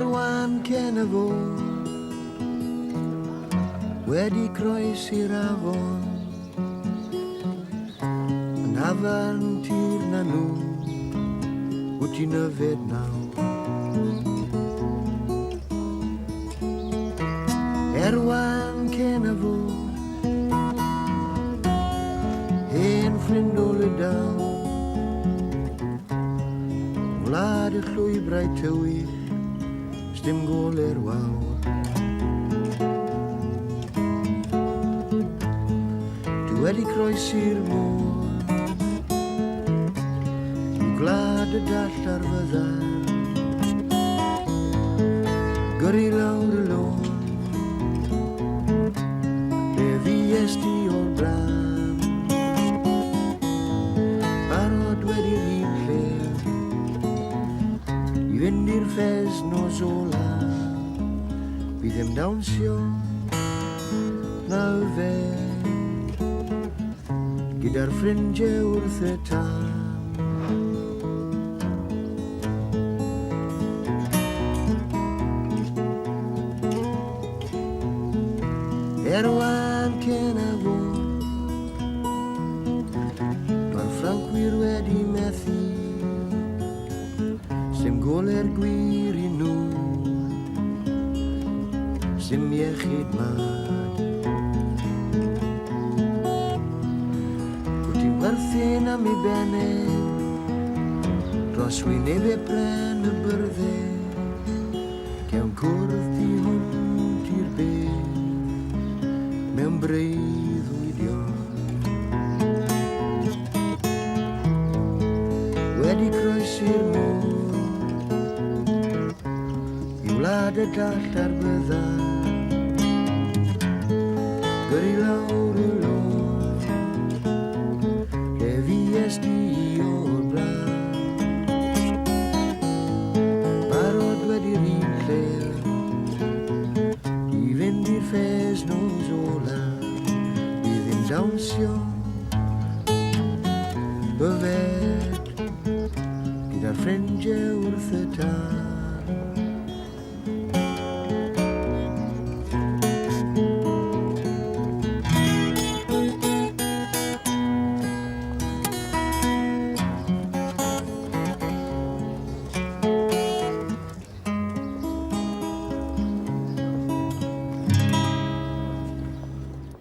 Wan cena fo wedi croes i'r afon yn hafan tir na nhw wyt ti'n yfed nawr Wan cena fo hen ffrind o Lydaw wlad y llwybrau tywych dim goler wawr Dwi wedi croesi'r môr I gwlad y dall ar fyddar Gyrru lawr y lôn Le fi esti o'r blan Barod wedi'r un lle I fynd i'r ffes nos ola Bydd ddim dawnsio na yfed Gyda'r ffrindiau wrth y tân Wan cena fo Mae'r Ffrancwyr wedi methu Sim goler gwir I nhw Sim iechyd mad Pwy ti'n werthin am I bennen Dros wynebau pren y byrddau Cewn cwrdd ti hwnt i'r bedd Mewn breudd wydion Wedi croesi'r môr I wlad y dall ar byddar Gyrru lawr y lôn Le fi esti o'r blan Barod wedi'r un lle I fynd i'r ffes nos ola Bydd ddim dawnsio Yfed Gyda'r ffrindiau wrth y tân